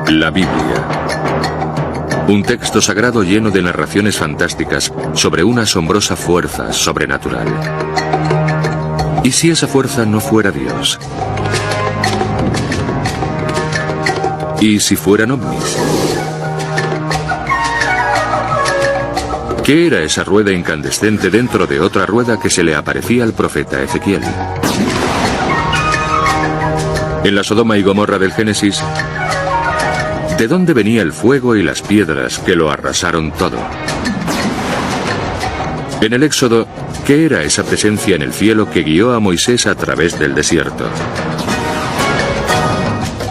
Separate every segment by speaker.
Speaker 1: La Biblia. Un texto sagrado lleno de narraciones fantásticas sobre una asombrosa fuerza sobrenatural. ¿Y si esa fuerza no fuera Dios? ¿Y si fueran ovnis? ¿Qué era esa rueda incandescente dentro de otra rueda que se le aparecía al profeta Ezequiel? En la Sodoma y Gomorra del Génesis, ¿de dónde venía el fuego y las piedras que lo arrasaron todo? En el Éxodo, ¿qué era esa presencia en el cielo que guió a Moisés a través del desierto?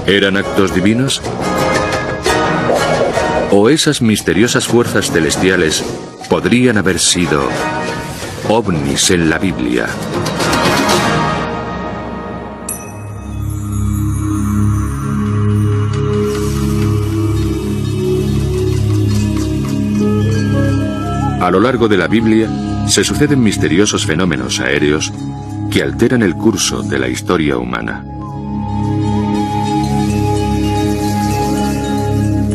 Speaker 1: ¿Eran actos divinos? ¿O esas misteriosas fuerzas celestiales podrían haber sido ovnis en la Biblia? A lo largo de la Biblia se suceden misteriosos fenómenos aéreos que alteran el curso de la historia humana.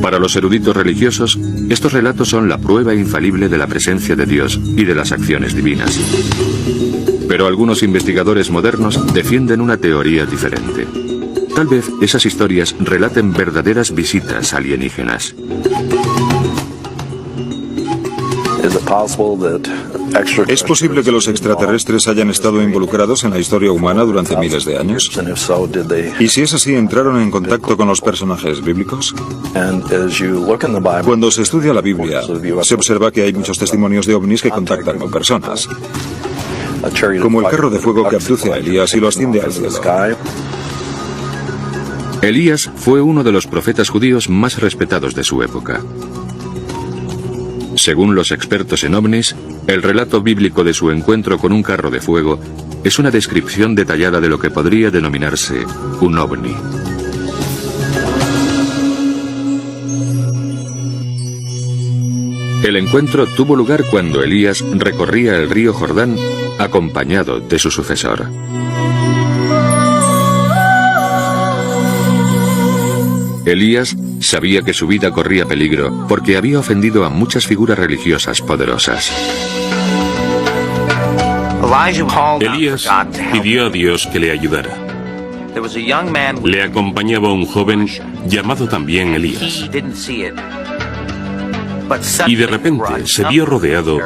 Speaker 1: Para los eruditos religiosos, estos relatos son la prueba infalible de la presencia de Dios y de las acciones divinas. Pero algunos investigadores modernos defienden una teoría diferente. Tal vez esas historias relaten verdaderas visitas alienígenas.
Speaker 2: ¿Es posible que los extraterrestres hayan estado involucrados en la historia humana durante miles de años? ¿Y si es así, entraron en contacto con los personajes bíblicos? Cuando se estudia la Biblia, se observa que hay muchos testimonios de ovnis que contactan con personas, como el carro de fuego que abduce a Elías y lo asciende al cielo.
Speaker 1: Elías fue uno de los profetas judíos más respetados de su época. Según los expertos en ovnis, el relato bíblico de su encuentro con un carro de fuego es una descripción detallada de lo que podría denominarse un ovni. El encuentro tuvo lugar cuando Elías recorría el río Jordán acompañado de su sucesor. Elías sabía que su vida corría peligro porque había ofendido a muchas figuras religiosas poderosas.
Speaker 3: Elías pidió a Dios que le ayudara. Le acompañaba un joven llamado también Elías. Y de repente se vio rodeado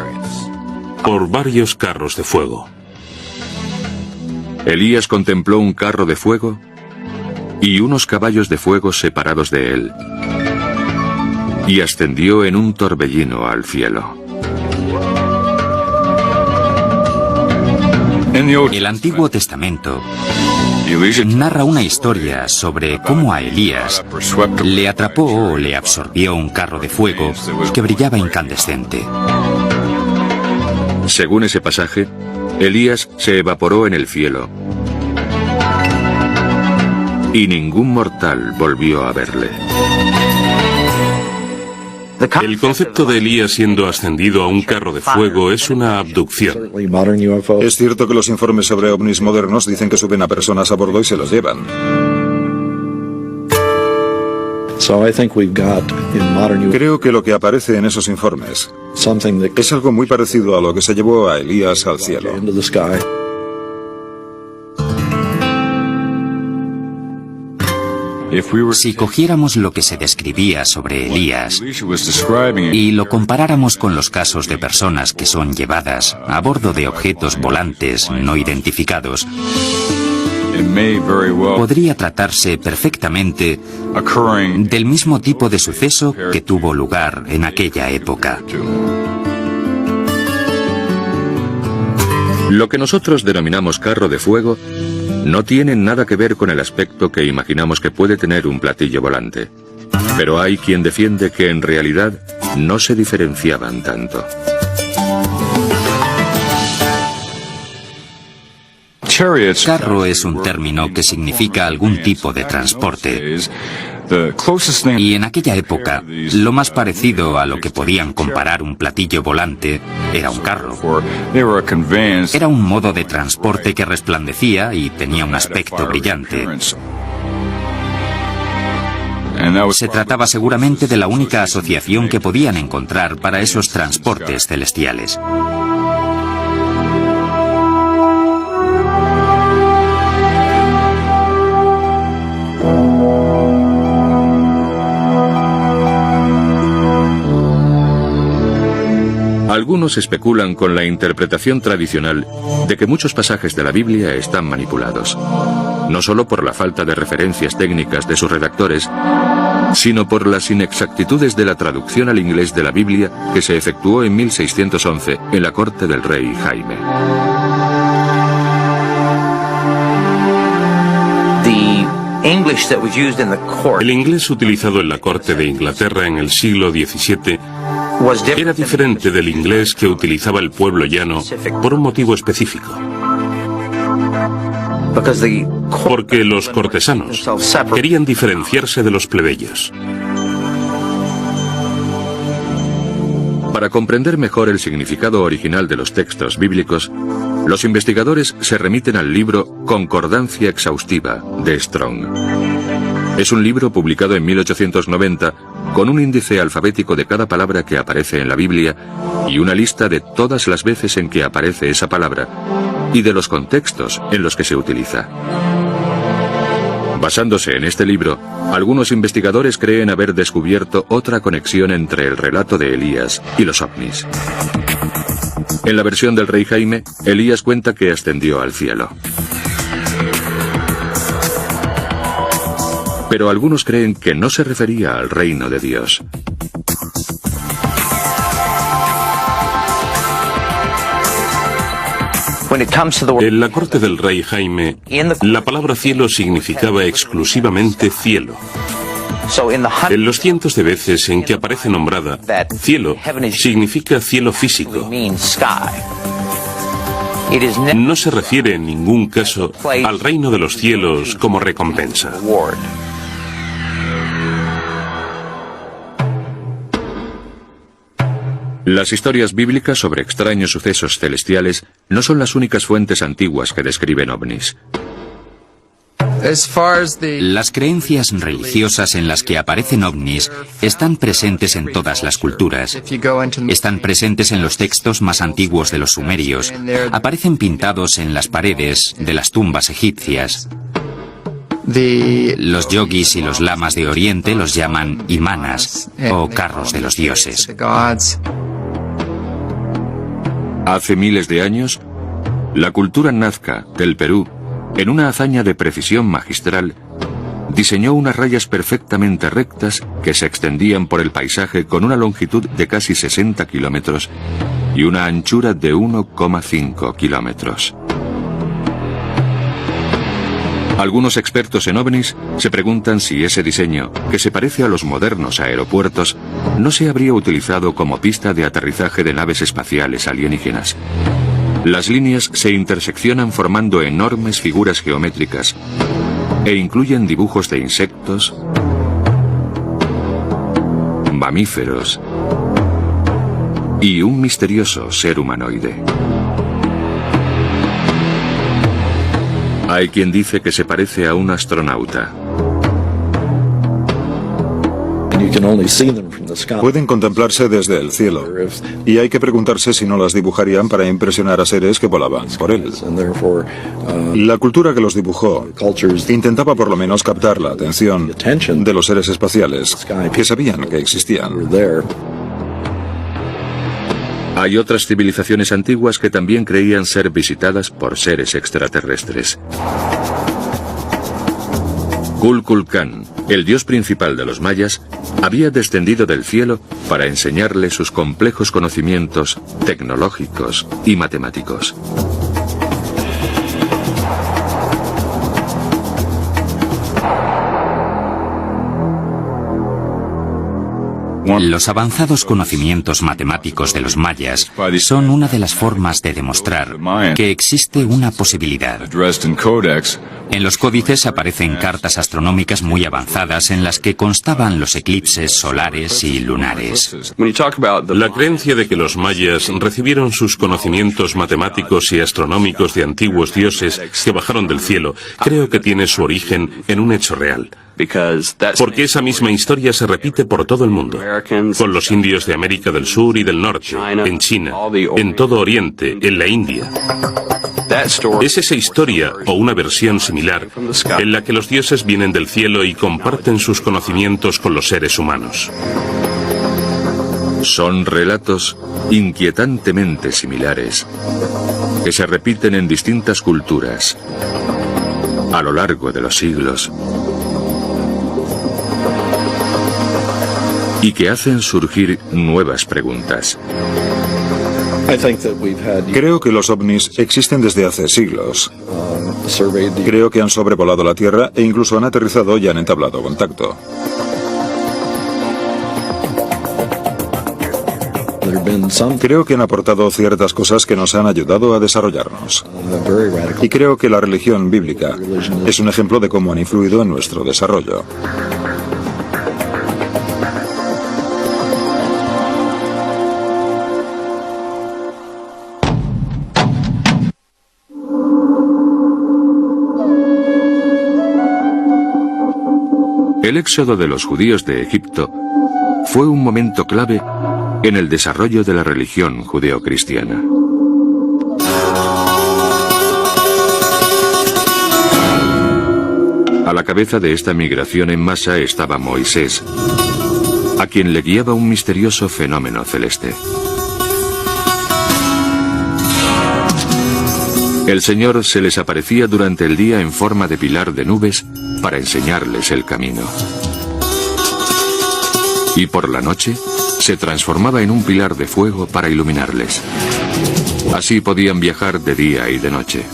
Speaker 3: por varios carros de fuego.
Speaker 1: Elías contempló un carro de fuego y unos caballos de fuego separados de él, y ascendió en un torbellino al cielo.
Speaker 4: El Antiguo Testamento narra una historia sobre cómo a Elías le atrapó o le absorbió un carro de fuego que brillaba incandescente.
Speaker 1: Según ese pasaje, Elías se evaporó en el cielo y ningún mortal volvió a verle.
Speaker 3: El concepto de Elías siendo ascendido a un carro de fuego es una abducción.
Speaker 2: Es cierto que los informes sobre ovnis modernos dicen que suben a personas a bordo y se los llevan. Creo que lo que aparece en esos informes es algo muy parecido a lo que se llevó a Elías al cielo.
Speaker 4: Si cogiéramos lo que se describía sobre Elías y lo comparáramos con los casos de personas que son llevadas a bordo de objetos volantes no identificados, podría tratarse perfectamente del mismo tipo de suceso que tuvo lugar en aquella época.
Speaker 1: Lo que nosotros denominamos carro de fuego no tiene nada que ver con el aspecto que imaginamos que puede tener un platillo volante. Pero hay quien defiende que en realidad no se diferenciaban tanto.
Speaker 4: Carro es un término que significa algún tipo de transporte. Y en aquella época, lo más parecido a lo que podían comparar un platillo volante era un carro. Era un modo de transporte que resplandecía y tenía un aspecto brillante. Se trataba seguramente de la única asociación que podían encontrar para esos transportes celestiales.
Speaker 1: Algunos especulan con la interpretación tradicional de que muchos pasajes de la Biblia están manipulados, no solo por la falta de referencias técnicas de sus redactores, sino por las inexactitudes de la traducción al inglés de la Biblia que se efectuó en 1611 en la corte del rey Jaime.
Speaker 3: El inglés utilizado en la corte de Inglaterra en el siglo XVII era diferente del inglés que utilizaba el pueblo llano por un motivo específico. Porque los cortesanos querían diferenciarse de los plebeyos.
Speaker 1: Para comprender mejor el significado original de los textos bíblicos, los investigadores se remiten al libro Concordancia Exhaustiva de Strong. Es un libro publicado en 1890 con un índice alfabético de cada palabra que aparece en la Biblia y una lista de todas las veces en que aparece esa palabra y de los contextos en los que se utiliza. Basándose en este libro, algunos investigadores creen haber descubierto otra conexión entre el relato de Elías y los ovnis. En la versión del rey Jaime, Elías cuenta que ascendió al cielo. Pero algunos creen que no se refería al reino de Dios.
Speaker 3: En la corte del rey Jaime, la palabra cielo significaba exclusivamente cielo. En los cientos de veces en que aparece nombrada, cielo significa cielo físico. No se refiere en ningún caso al reino de los cielos como recompensa.
Speaker 1: Las historias bíblicas sobre extraños sucesos celestiales no son las únicas fuentes antiguas que describen ovnis.
Speaker 4: Las creencias religiosas en las que aparecen ovnis están presentes en todas las culturas. Están presentes en los textos más antiguos de los sumerios. Aparecen pintados en las paredes de las tumbas egipcias. Los yogis y los lamas de Oriente los llaman imanas o carros de los dioses.
Speaker 1: Hace miles de años, la cultura nazca del Perú, en una hazaña de precisión magistral, diseñó unas rayas perfectamente rectas que se extendían por el paisaje con una longitud de casi 60 kilómetros y una anchura de 1,5 kilómetros. Algunos expertos en ovnis se preguntan si ese diseño, que se parece a los modernos aeropuertos, no se habría utilizado como pista de aterrizaje de naves espaciales alienígenas. Las líneas se interseccionan formando enormes figuras geométricas e incluyen dibujos de insectos, mamíferos y un misterioso ser humanoide. Hay quien dice que se parece a un astronauta.
Speaker 2: Pueden contemplarse desde el cielo, y hay que preguntarse si no las dibujarían para impresionar a seres que volaban por él. La cultura que los dibujó intentaba por lo menos captar la atención de los seres espaciales, que sabían que existían.
Speaker 1: Hay otras civilizaciones antiguas que también creían ser visitadas por seres extraterrestres. Kukulcán, el dios principal de los mayas, había descendido del cielo para enseñarle sus complejos conocimientos tecnológicos y matemáticos.
Speaker 4: Los avanzados conocimientos matemáticos de los mayas son una de las formas de demostrar que existe una posibilidad. En los códices aparecen cartas astronómicas muy avanzadas en las que constaban los eclipses solares y lunares.
Speaker 3: La creencia de que los mayas recibieron sus conocimientos matemáticos y astronómicos de antiguos dioses que bajaron del cielo, creo que tiene su origen en un hecho real. Porque esa misma historia se repite por todo el mundo, con los indios de América del Sur y del Norte, en China, en todo Oriente, en la India. Es esa historia, o una versión similar, en la que los dioses vienen del cielo y comparten sus conocimientos con los seres humanos.
Speaker 1: Son relatos inquietantemente similares, que se repiten en distintas culturas, a lo largo de los siglos, y que hacen surgir nuevas preguntas.
Speaker 2: Creo que los ovnis existen desde hace siglos. Creo que han sobrevolado la Tierra e incluso han aterrizado y han entablado contacto. Creo que han aportado ciertas cosas que nos han ayudado a desarrollarnos. Y creo que la religión bíblica es un ejemplo de cómo han influido en nuestro desarrollo.
Speaker 1: El éxodo de los judíos de Egipto fue un momento clave en el desarrollo de la religión judeocristiana. A la cabeza de esta migración en masa estaba Moisés, a quien le guiaba un misterioso fenómeno celeste. El Señor se les aparecía durante el día en forma de pilar de nubes para enseñarles el camino. Y por la noche se transformaba en un pilar de fuego para iluminarles. Así podían viajar de día y de noche.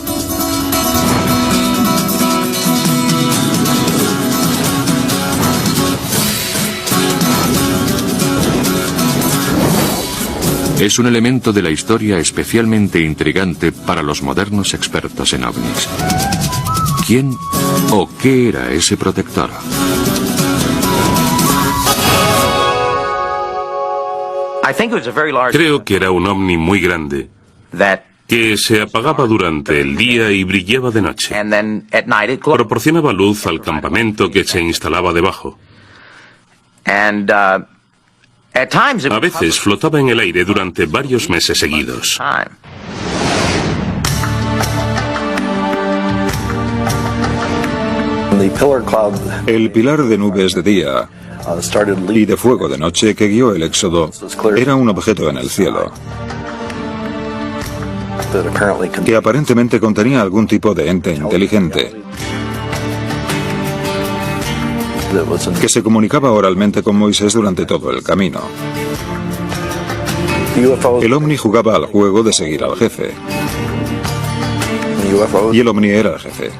Speaker 1: Es un elemento de la historia especialmente intrigante para los modernos expertos en ovnis. ¿Quién o qué era ese protector?
Speaker 3: Creo que era un ovni muy grande, que se apagaba durante el día y brillaba de noche. Proporcionaba luz al campamento que se instalaba debajo. A veces flotaba en el aire durante varios meses seguidos.
Speaker 2: El pilar de nubes de día y de fuego de noche que guió el éxodo era un objeto en el cielo, que aparentemente contenía algún tipo de ente inteligente, que se comunicaba oralmente con Moisés durante todo el camino. El ovni jugaba al juego de seguir al jefe, y el ovni era el jefe.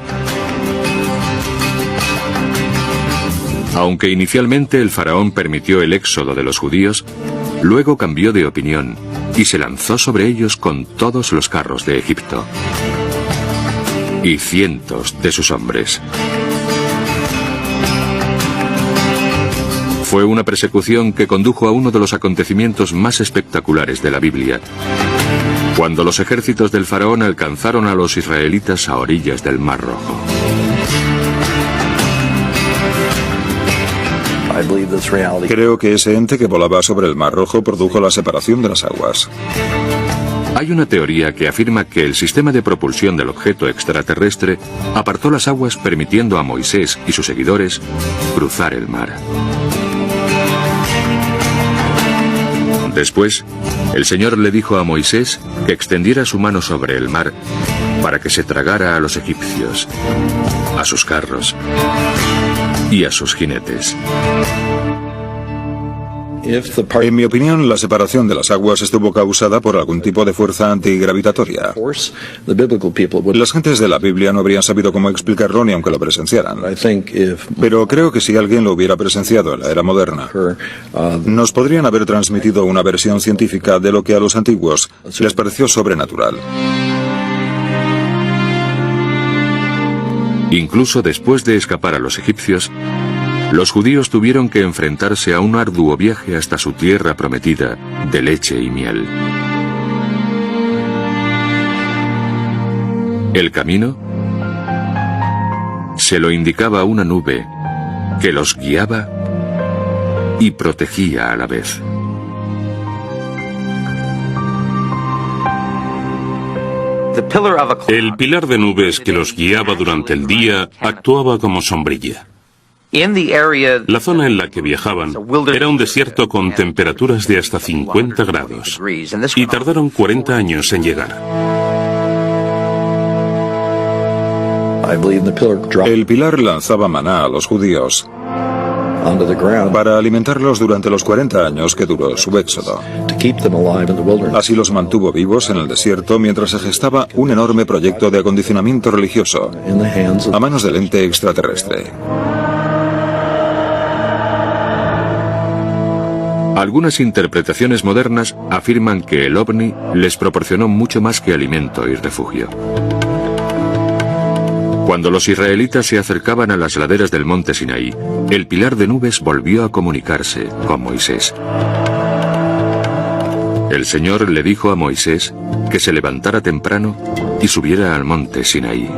Speaker 1: Aunque inicialmente el faraón permitió el éxodo de los judíos, luego cambió de opinión y se lanzó sobre ellos con todos los carros de Egipto y cientos de sus hombres. Fue una persecución que condujo a uno de los acontecimientos más espectaculares de la Biblia, cuando los ejércitos del faraón alcanzaron a los israelitas a orillas del Mar Rojo.
Speaker 2: Creo que ese ente que volaba sobre el Mar Rojo produjo la separación de las aguas.
Speaker 1: Hay una teoría que afirma que el sistema de propulsión del objeto extraterrestre apartó las aguas permitiendo a Moisés y sus seguidores cruzar el mar. Después, el Señor le dijo a Moisés que extendiera su mano sobre el mar para que se tragara a los egipcios, a sus carros y a sus jinetes.
Speaker 2: En mi opinión, la separación de las aguas estuvo causada por algún tipo de fuerza antigravitatoria. Las gentes de la Biblia no habrían sabido cómo explicarlo ni aunque lo presenciaran. Pero creo que si alguien lo hubiera presenciado en la era moderna, nos podrían haber transmitido una versión científica de lo que a los antiguos les pareció sobrenatural.
Speaker 1: Incluso después de escapar a los egipcios, los judíos tuvieron que enfrentarse a un arduo viaje hasta su tierra prometida de leche y miel. El camino se lo indicaba una nube que los guiaba y protegía a la vez.
Speaker 3: El pilar de nubes que los guiaba durante el día actuaba como sombrilla. La zona en la que viajaban era un desierto con temperaturas de hasta 50 grados y tardaron 40 años en llegar.
Speaker 2: El pilar lanzaba maná a los judíos para alimentarlos durante los 40 años que duró su éxodo. Así los mantuvo vivos en el desierto mientras se gestaba un enorme proyecto de acondicionamiento religioso a manos del ente extraterrestre.
Speaker 1: Algunas interpretaciones modernas afirman que el ovni les proporcionó mucho más que alimento y refugio. Cuando los israelitas se acercaban a las laderas del monte Sinaí, el pilar de nubes volvió a comunicarse con Moisés. El Señor le dijo a Moisés que se levantara temprano y subiera al monte Sinaí,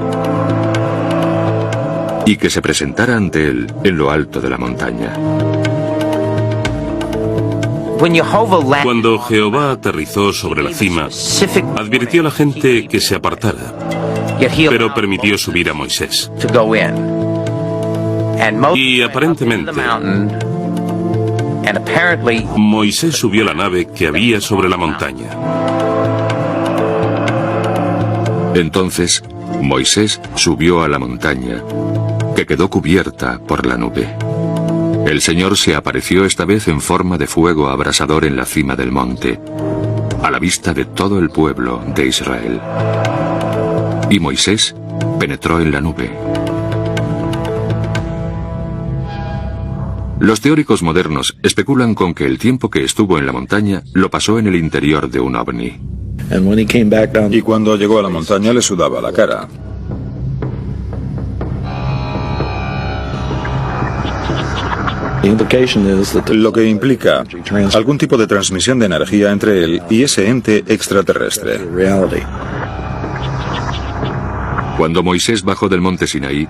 Speaker 1: y que se presentara ante él en lo alto de la montaña.
Speaker 3: Cuando Jehová aterrizó sobre la cima, advirtió a la gente que se apartara, pero permitió subir a Moisés. Y aparentemente, Moisés subió la nave que había sobre la montaña.
Speaker 1: Entonces, Moisés subió a la montaña, que quedó cubierta por la nube. El Señor se apareció esta vez en forma de fuego abrasador en la cima del monte, a la vista de todo el pueblo de Israel. Y Moisés penetró en la nube. Los teóricos modernos especulan con que el tiempo que estuvo en la montaña lo pasó en el interior de un ovni.
Speaker 2: Y cuando llegó a la montaña le sudaba la cara. Lo que implica algún tipo de transmisión de energía entre él y ese ente extraterrestre.
Speaker 1: Cuando Moisés bajó del monte Sinaí,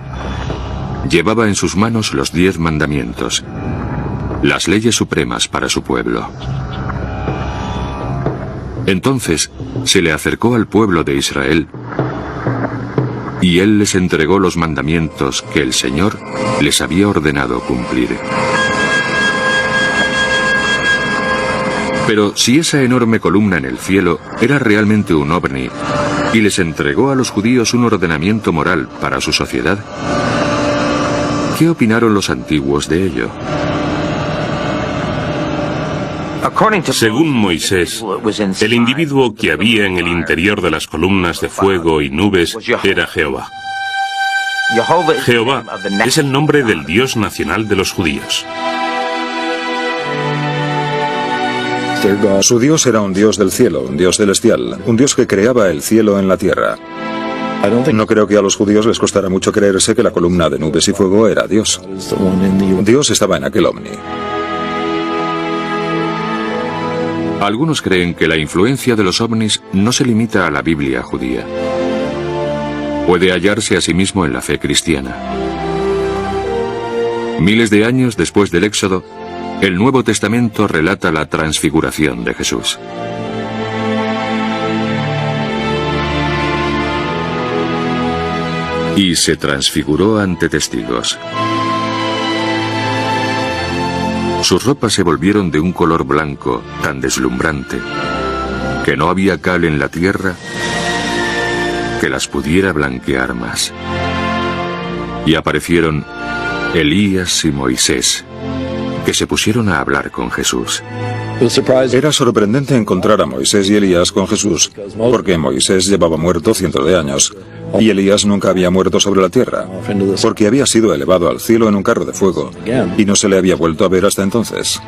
Speaker 1: llevaba en sus manos los 10 mandamientos, las leyes supremas para su pueblo. Entonces se le acercó al pueblo de Israel y él les entregó los mandamientos que el Señor les había ordenado cumplir. Pero si esa enorme columna en el cielo era realmente un ovni y les entregó a los judíos un ordenamiento moral para su sociedad, ¿qué opinaron los antiguos de ello?
Speaker 3: Según Moisés, el individuo que había en el interior de las columnas de fuego y nubes era Jehová. Jehová es el nombre del Dios nacional de los judíos.
Speaker 2: Su Dios era un Dios del cielo, un Dios celestial, un Dios que creaba el cielo en la tierra. No creo que a los judíos les costara mucho creerse que la columna de nubes y fuego era Dios. Dios estaba en aquel ovni.
Speaker 1: Algunos creen que la influencia de los ovnis no se limita a la Biblia judía. Puede hallarse a sí mismo en la fe cristiana. Miles de años después del Éxodo, el Nuevo Testamento relata la transfiguración de Jesús. Y se transfiguró ante testigos. Sus ropas se volvieron de un color blanco tan deslumbrante que no había cal en la tierra que las pudiera blanquear más. Y aparecieron Elías y Moisés, que se pusieron a hablar con Jesús.
Speaker 2: Era sorprendente encontrar a Moisés y Elías con Jesús, porque Moisés llevaba muerto cientos de años, y Elías nunca había muerto sobre la tierra, porque había sido elevado al cielo en un carro de fuego, y no se le había vuelto a ver hasta entonces.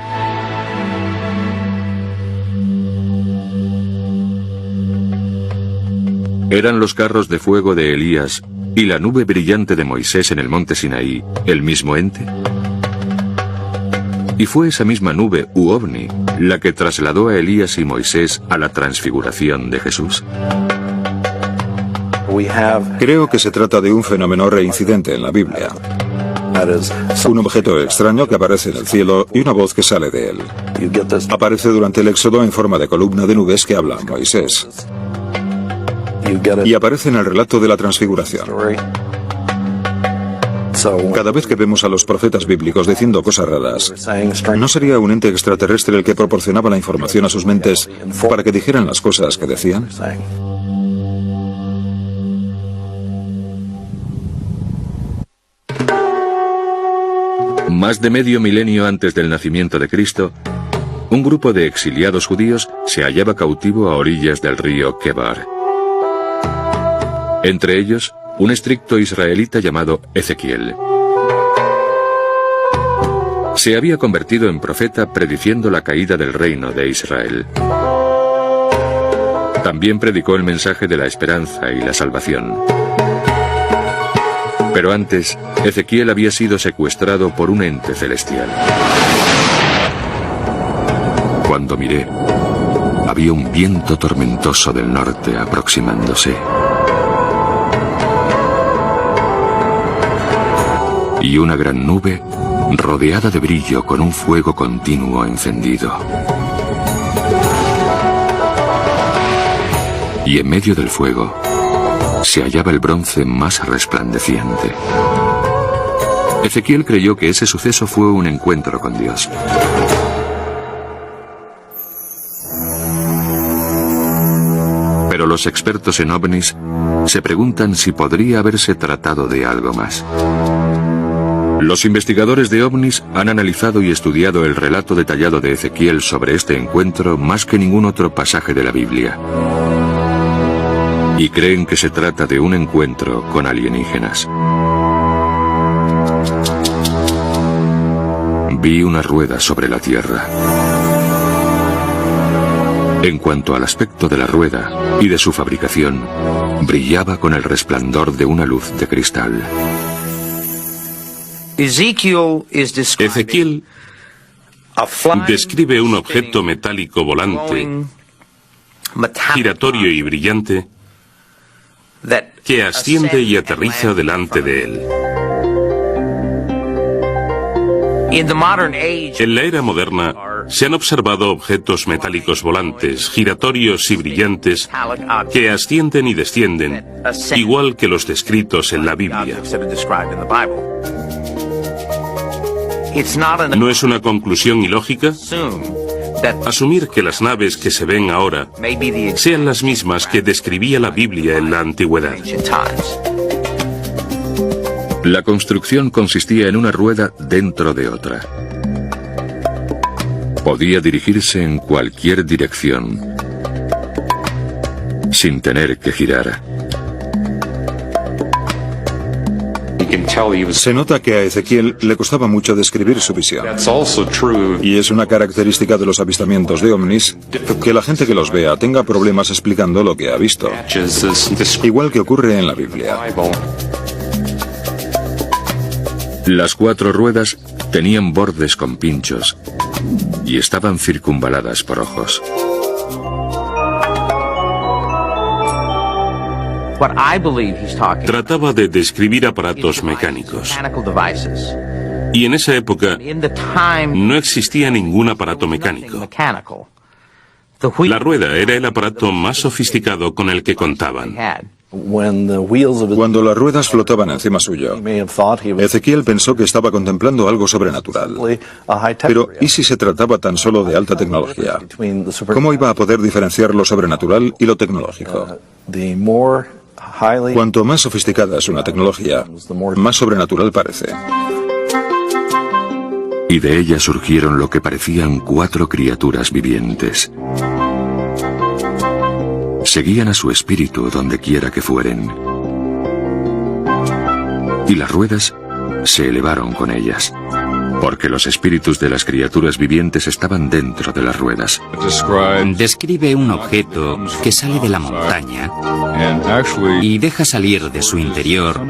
Speaker 1: ¿Eran los carros de fuego de Elías y la nube brillante de Moisés en el monte Sinaí el mismo ente? Y fue esa misma nube u ovni la que trasladó a Elías y Moisés a la transfiguración de Jesús.
Speaker 2: Creo que se trata de un fenómeno reincidente en la Biblia. Un objeto extraño que aparece en el cielo y una voz que sale de él. Aparece durante el Éxodo en forma de columna de nubes que habla a Moisés. Y aparece en el relato de la Transfiguración. Cada vez que vemos a los profetas bíblicos diciendo cosas raras, ¿no sería un ente extraterrestre el que proporcionaba la información a sus mentes para que dijeran las cosas que decían?
Speaker 1: Más de medio milenio antes del nacimiento de Cristo, un grupo de exiliados judíos se hallaba cautivo a orillas del río Kebar. Entre ellos, un estricto israelita llamado Ezequiel. Se había convertido en profeta prediciendo la caída del reino de Israel. También predicó el mensaje de la esperanza y la salvación. Pero antes, Ezequiel había sido secuestrado por un ente celestial. Cuando miré, había un viento tormentoso del norte aproximándose. Y una gran nube rodeada de brillo con un fuego continuo encendido. Y en medio del fuego se hallaba el bronce más resplandeciente. Ezequiel creyó que ese suceso fue un encuentro con Dios. Pero los expertos en ovnis se preguntan si podría haberse tratado de algo más. Los investigadores de ovnis han analizado y estudiado el relato detallado de Ezequiel sobre este encuentro más que ningún otro pasaje de la Biblia. Y creen que se trata de un encuentro con alienígenas. Vi una rueda sobre la tierra. En cuanto al aspecto de la rueda y de su fabricación, brillaba con el resplandor de una luz de cristal.
Speaker 3: Ezequiel describe un objeto metálico volante, giratorio y brillante, que asciende y aterriza delante de él. En la era moderna se han observado objetos metálicos volantes, giratorios y brillantes que ascienden y descienden, igual que los descritos en la Biblia. ¿No es una conclusión ilógica asumir que las naves que se ven ahora sean las mismas que describía la Biblia en la antigüedad?
Speaker 1: La construcción consistía en una rueda dentro de otra. Podía dirigirse en cualquier dirección, sin tener que girar.
Speaker 2: Se nota que a Ezequiel le costaba mucho describir su visión. Y es una característica de los avistamientos de ovnis que la gente que los vea tenga problemas explicando lo que ha visto. Igual que ocurre en la Biblia.
Speaker 1: Las 4 ruedas tenían bordes con pinchos y estaban circunvaladas por ojos.
Speaker 3: Trataba de describir aparatos mecánicos. Y en esa época no existía ningún aparato mecánico. La rueda era el aparato más sofisticado con el que contaban.
Speaker 2: Cuando las ruedas flotaban encima suyo, Ezequiel pensó que estaba contemplando algo sobrenatural. Pero, ¿y si se trataba tan solo de alta tecnología? ¿Cómo iba a poder diferenciar lo sobrenatural y lo tecnológico? Cuanto más sofisticada es una tecnología, más sobrenatural parece.
Speaker 1: Y de ella surgieron lo que parecían 4 criaturas vivientes. Seguían a su espíritu donde quiera que fueren. Y las ruedas se elevaron con ellas, porque los espíritus de las criaturas vivientes estaban dentro de las ruedas.
Speaker 4: Describe un objeto que sale de la montaña y deja salir de su interior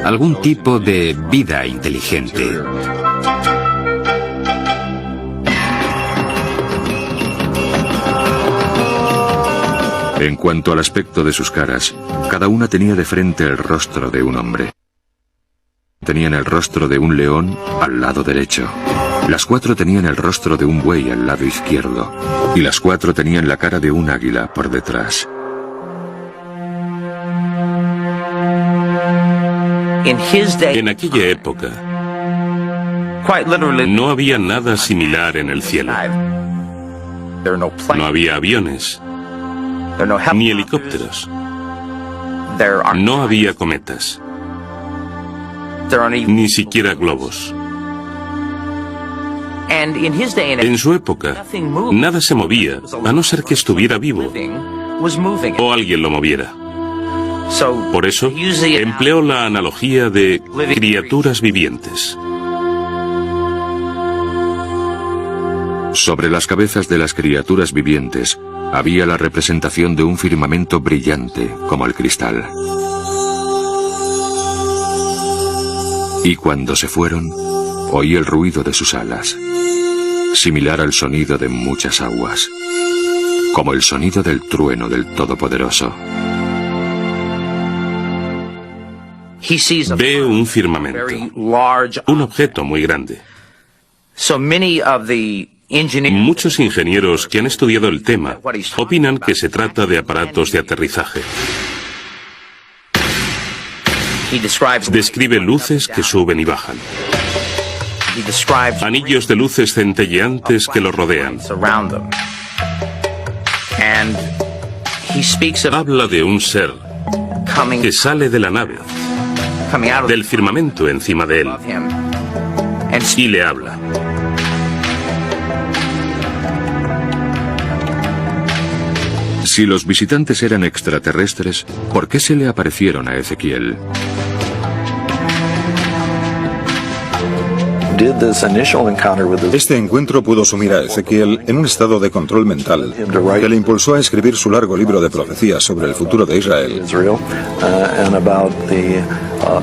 Speaker 4: algún tipo de vida inteligente.
Speaker 1: En cuanto al aspecto de sus caras, cada una tenía de frente el rostro de un hombre. tenían el rostro de un león al lado derecho. Las 4 tenían el rostro de un buey al lado izquierdo. Y las 4 tenían la cara de un águila por detrás.
Speaker 3: En aquella época, no había nada similar en el cielo. No había aviones, ni helicópteros. No había cometas, ni siquiera globos. En su época, nada se movía, a no ser que estuviera vivo o alguien lo moviera. Por eso, empleó la analogía de criaturas vivientes.
Speaker 1: Sobre las cabezas de las criaturas vivientes había la representación de un firmamento brillante como el cristal. Y cuando se fueron, oí el ruido de sus alas, similar al sonido de muchas aguas, como el sonido del trueno del Todopoderoso.
Speaker 3: Ve un firmamento, un objeto muy grande. Muchos ingenieros que han estudiado el tema opinan que se trata de aparatos de aterrizaje. Describe luces que suben y bajan, anillos de luces centelleantes que lo rodean. Habla de un ser que sale de la nave, del firmamento encima de él, y le habla.
Speaker 1: Si los visitantes eran extraterrestres, ¿por qué se le aparecieron a Ezequiel?
Speaker 2: Este encuentro pudo sumir a Ezequiel en un estado de control mental que le impulsó a escribir su largo libro de profecías sobre el futuro de Israel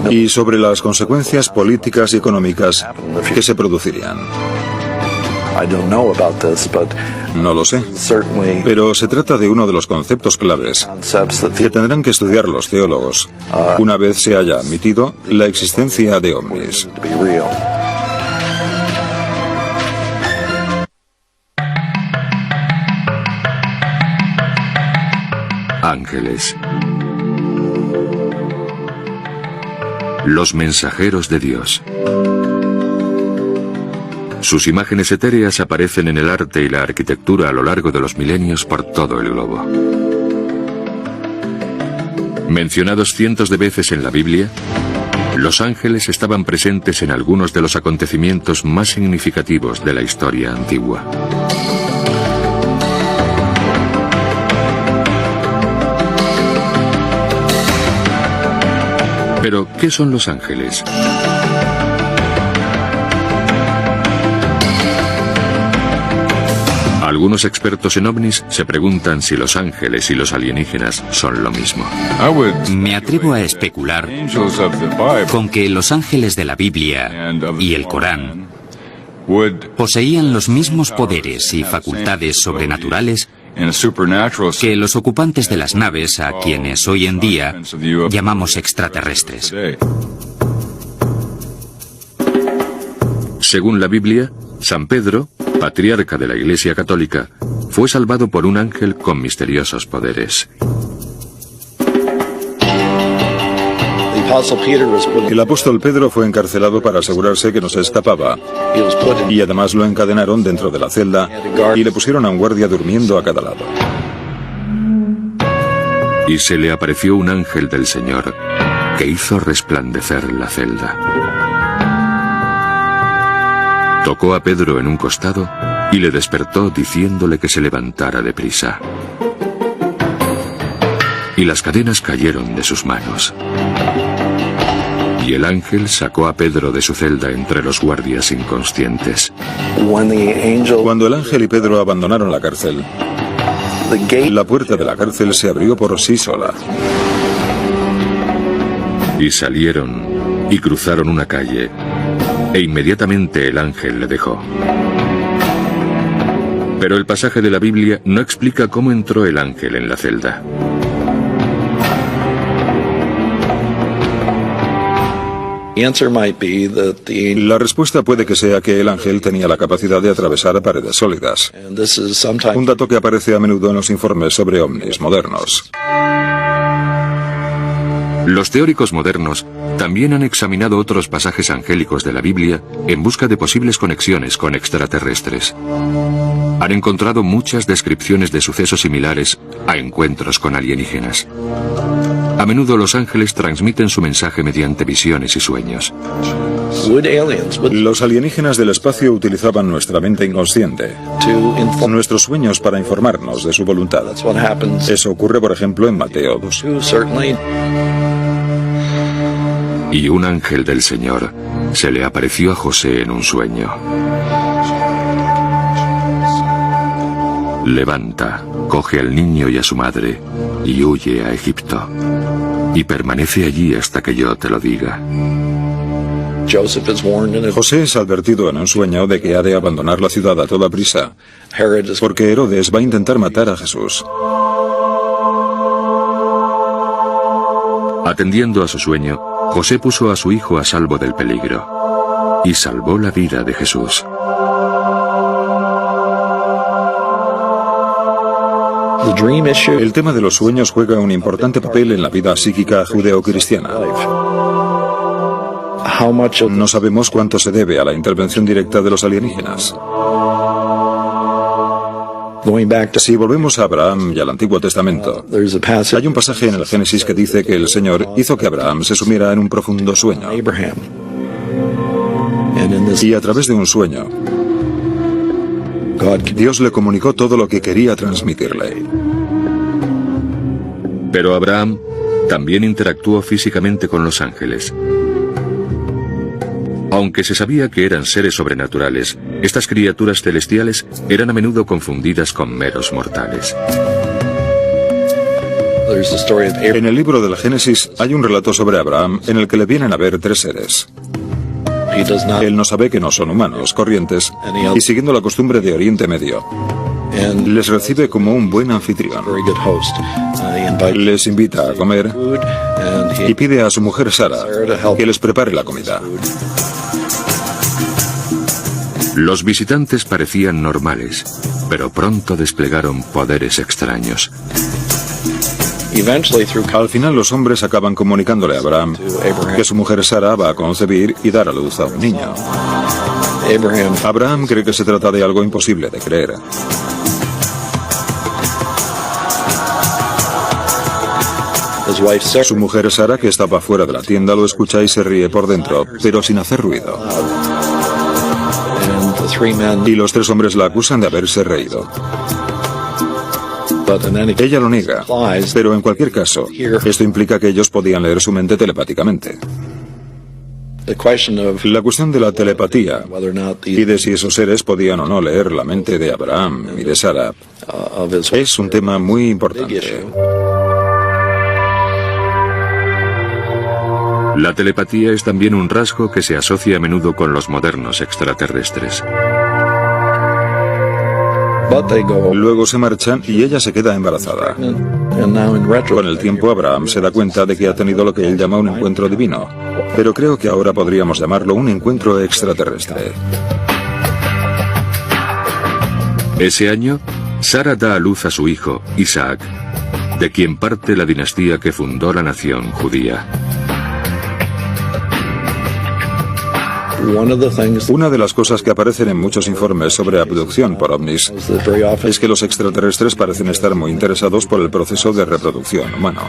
Speaker 2: y sobre las consecuencias políticas y económicas que se producirían. No lo sé, pero se trata de uno de los conceptos claves que tendrán que estudiar los teólogos una vez se haya admitido la existencia de ovnis.
Speaker 1: Ángeles. Los mensajeros de Dios. Sus imágenes etéreas aparecen en el arte y la arquitectura a lo largo de los milenios por todo el globo. Mencionados cientos de veces en la Biblia, los ángeles estaban presentes en algunos de los acontecimientos más significativos de la historia antigua. Pero, ¿qué son los ángeles? Algunos expertos en ovnis se preguntan si los ángeles y los alienígenas son lo mismo.
Speaker 4: Me atrevo a especular con que los ángeles de la Biblia y el Corán poseían los mismos poderes y facultades sobrenaturales que los ocupantes de las naves a quienes hoy en día llamamos extraterrestres.
Speaker 1: Según la Biblia, San Pedro, patriarca de la Iglesia Católica, fue salvado por un ángel con misteriosos poderes.
Speaker 2: El apóstol Pedro fue encarcelado para asegurarse que no se escapaba, y además lo encadenaron dentro de la celda y le pusieron a un guardia durmiendo a cada lado.
Speaker 1: Y se le apareció un ángel del Señor que hizo resplandecer la celda. Tocó a Pedro en un costado y le despertó diciéndole que se levantara deprisa. Y las cadenas cayeron de sus manos. Y el ángel sacó a Pedro de su celda entre los guardias inconscientes.
Speaker 2: Cuando el ángel y Pedro abandonaron la cárcel, la puerta de la cárcel se abrió por sí sola.
Speaker 1: Y salieron y cruzaron una calle, e inmediatamente el ángel le dejó. Pero el pasaje de la Biblia no explica cómo entró el ángel en la celda.
Speaker 2: La respuesta puede que sea que el ángel tenía la capacidad de atravesar paredes sólidas, un dato que aparece a menudo en los informes sobre ovnis modernos.
Speaker 1: Los teóricos modernos también han examinado otros pasajes angélicos de la Biblia en busca de posibles conexiones con extraterrestres. Han encontrado muchas descripciones de sucesos similares a encuentros con alienígenas. A menudo los ángeles transmiten su mensaje mediante visiones y sueños.
Speaker 2: Los alienígenas del espacio utilizaban nuestra mente inconsciente, nuestros sueños, para informarnos de su voluntad. Eso ocurre, por ejemplo, en Mateo 2.
Speaker 1: Y un ángel del Señor se le apareció a José en un sueño. Levanta, coge al niño y a su madre y huye a Egipto. Y permanece allí hasta que yo te lo diga.
Speaker 2: José es advertido en un sueño de que ha de abandonar la ciudad a toda prisa, porque Herodes va a intentar matar a Jesús.
Speaker 1: Atendiendo a su sueño, José puso a su hijo a salvo del peligro y salvó la vida de Jesús.
Speaker 2: El tema de los sueños juega un importante papel en la vida psíquica judeocristiana. No sabemos cuánto se debe a la intervención directa de los alienígenas. Si volvemos a Abraham y al Antiguo Testamento, hay un pasaje en el Génesis que dice que el Señor hizo que Abraham se sumiera en un profundo sueño. Y a través de un sueño, Dios le comunicó todo lo que quería transmitirle.
Speaker 1: Pero Abraham también interactuó físicamente con los ángeles. Aunque se sabía que eran seres sobrenaturales, estas criaturas celestiales eran a menudo confundidas con meros mortales.
Speaker 2: En el libro del Génesis hay un relato sobre Abraham en el que le vienen a ver tres seres. Él no sabe que no son humanos, corrientes, y siguiendo la costumbre de Oriente Medio, les recibe como un buen anfitrión. Les invita a comer y pide a su mujer Sara que les prepare la comida.
Speaker 1: Los visitantes parecían normales, pero pronto desplegaron poderes extraños.
Speaker 2: Al final los hombres acaban comunicándole a Abraham que su mujer Sara va a concebir y dar a luz a un niño. Abraham cree que se trata de algo imposible de creer. Su mujer Sara, que estaba fuera de la tienda, lo escucha y se ríe por dentro, pero sin hacer ruido. Y los tres hombres la acusan de haberse reído. Ella lo niega, pero en cualquier caso, esto implica que ellos podían leer su mente telepáticamente. La cuestión de la telepatía y de si esos seres podían o no leer la mente de Abraham y de Sara es un tema muy importante.
Speaker 1: La telepatía es también un rasgo que se asocia a menudo con los modernos extraterrestres.
Speaker 2: Luego se marchan y ella se queda embarazada. Con el tiempo Abraham se da cuenta de que ha tenido lo que él llama un encuentro divino, pero creo que ahora podríamos llamarlo un encuentro extraterrestre.
Speaker 1: Ese año, Sara da a luz a su hijo, Isaac, de quien parte la dinastía que fundó la nación judía.
Speaker 2: Una de las cosas que aparecen en muchos informes sobre abducción por ovnis es que los extraterrestres parecen estar muy interesados por el proceso de reproducción humano.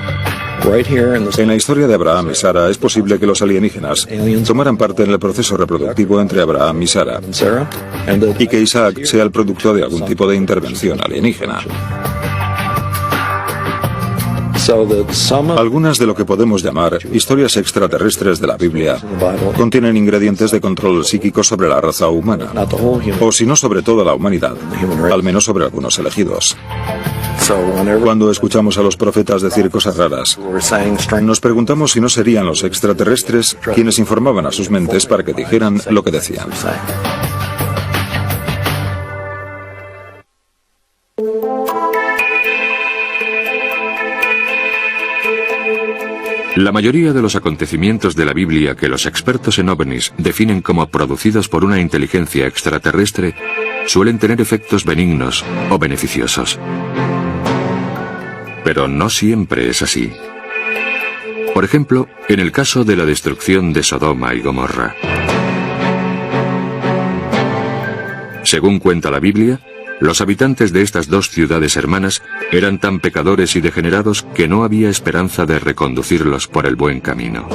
Speaker 2: En la historia de Abraham y Sara es posible que los alienígenas tomaran parte en el proceso reproductivo entre Abraham y Sara, y que Isaac sea el producto de algún tipo de intervención alienígena. Algunas de lo que podemos llamar historias extraterrestres de la Biblia contienen ingredientes de control psíquico sobre la raza humana, o si no sobre toda la humanidad, al menos sobre algunos elegidos. Cuando escuchamos a los profetas decir cosas raras, nos preguntamos si no serían los extraterrestres quienes informaban a sus mentes para que dijeran lo que decían.
Speaker 1: La mayoría de los acontecimientos de la Biblia que los expertos en ovnis definen como producidos por una inteligencia extraterrestre suelen tener efectos benignos o beneficiosos. Pero no siempre es así. Por ejemplo, en el caso de la destrucción de Sodoma y Gomorra. Según cuenta la Biblia, los habitantes de estas dos ciudades hermanas eran tan pecadores y degenerados que no había esperanza de reconducirlos por el buen camino.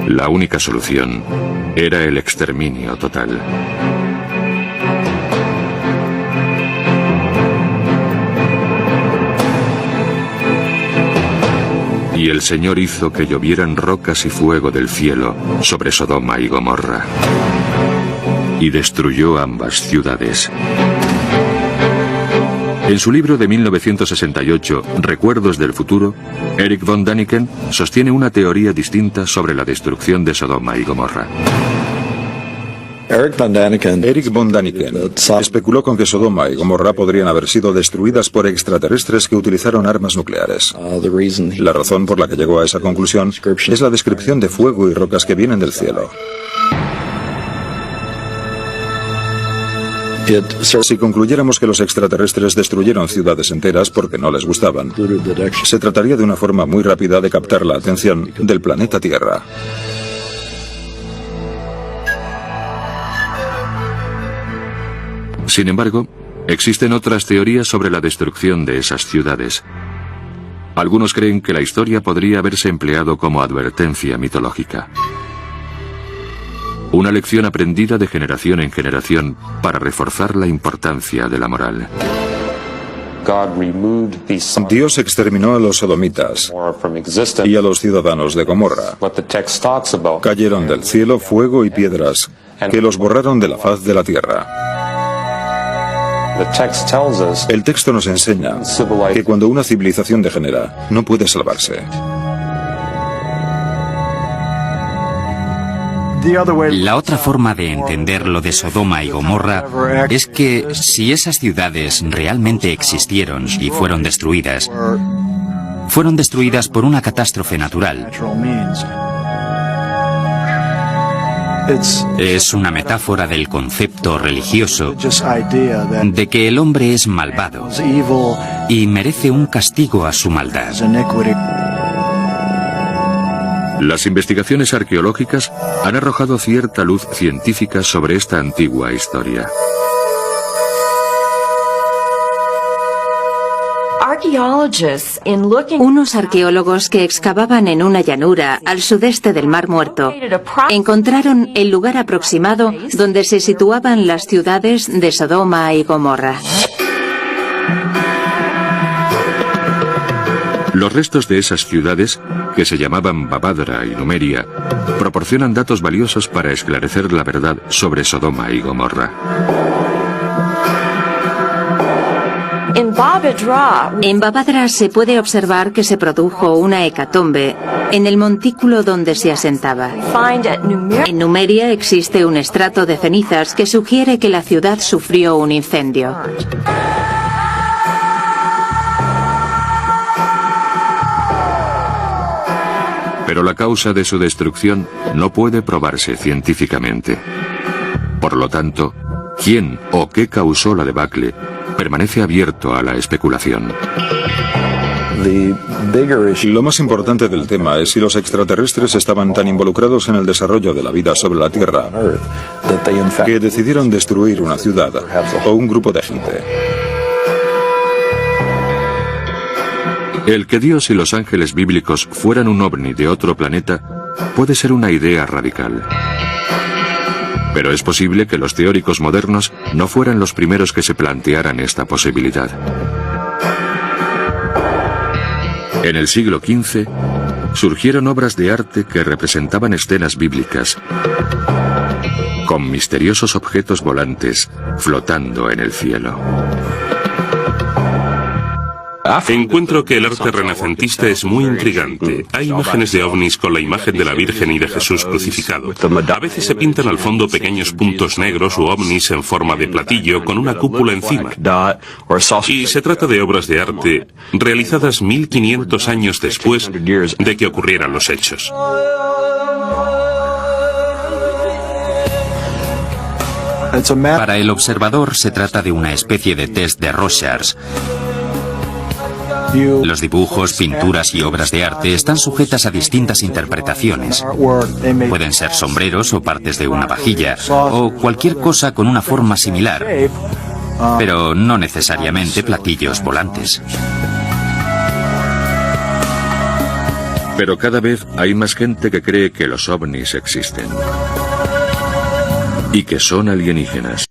Speaker 1: La única solución era el exterminio total. Y el Señor hizo que llovieran rocas y fuego del cielo sobre Sodoma y Gomorra, y destruyó ambas ciudades. En su libro de 1968, Recuerdos del futuro, Eric von Däniken sostiene una teoría distinta sobre la destrucción de Sodoma y Gomorra.
Speaker 2: Eric von Däniken especuló con que Sodoma y Gomorra podrían haber sido destruidas por extraterrestres que utilizaron armas nucleares. La razón por la que llegó a esa conclusión es la descripción de fuego y rocas que vienen del cielo. Si concluyéramos que los extraterrestres destruyeron ciudades enteras porque no les gustaban, se trataría de una forma muy rápida de captar la atención del planeta Tierra.
Speaker 1: Sin embargo, existen otras teorías sobre la destrucción de esas ciudades. Algunos creen que la historia podría haberse empleado como advertencia mitológica. Una lección aprendida de generación en generación para reforzar la importancia de la moral.
Speaker 2: Dios exterminó a los sodomitas y a los ciudadanos de Gomorra. Cayeron del cielo fuego y piedras que los borraron de la faz de la tierra. El texto nos enseña que cuando una civilización degenera, no puede salvarse.
Speaker 4: La otra forma de entender lo de Sodoma y Gomorra es que si esas ciudades realmente existieron y fueron destruidas por una catástrofe natural. Es una metáfora del concepto religioso de que el hombre es malvado y merece un castigo a su maldad.
Speaker 1: Las investigaciones arqueológicas han arrojado cierta luz científica sobre esta antigua historia.
Speaker 5: Unos arqueólogos que excavaban en una llanura al sudeste del Mar Muerto encontraron el lugar aproximado donde se situaban las ciudades de Sodoma y Gomorra.
Speaker 1: Los restos de esas ciudades, que se llamaban Babadra y Numeria, proporcionan datos valiosos para esclarecer la verdad sobre Sodoma y Gomorra.
Speaker 5: En Babadra se puede observar que se produjo una hecatombe en el montículo donde se asentaba. En Numeria existe un estrato de cenizas que sugiere que la ciudad sufrió un incendio.
Speaker 1: Pero la causa de su destrucción no puede probarse científicamente. Por lo tanto, ¿quién o qué causó la debacle? Permanece abierto a la especulación.
Speaker 2: Lo más importante del tema es si los extraterrestres estaban tan involucrados en el desarrollo de la vida sobre la Tierra que decidieron destruir una ciudad o un grupo de gente.
Speaker 1: El que Dios y los ángeles bíblicos fueran un ovni de otro planeta puede ser una idea radical. Pero es posible que los teóricos modernos no fueran los primeros que se plantearan esta posibilidad. En el siglo XV, surgieron obras de arte que representaban escenas bíblicas, con misteriosos objetos volantes flotando en el cielo.
Speaker 3: Encuentro que el arte renacentista es muy intrigante. Hay imágenes de ovnis con la imagen de la Virgen y de Jesús crucificado. A veces se pintan al fondo pequeños puntos negros u ovnis en forma de platillo con una cúpula encima. Y se trata de obras de arte realizadas 1500 años después de que ocurrieran los hechos.
Speaker 4: Para el observador se trata de una especie de test de Rorschach. Los dibujos, pinturas y obras de arte están sujetas a distintas interpretaciones. Pueden ser sombreros o partes de una vajilla, o cualquier cosa con una forma similar, pero no necesariamente platillos volantes.
Speaker 1: Pero cada vez hay más gente que cree que los ovnis existen y que son alienígenas.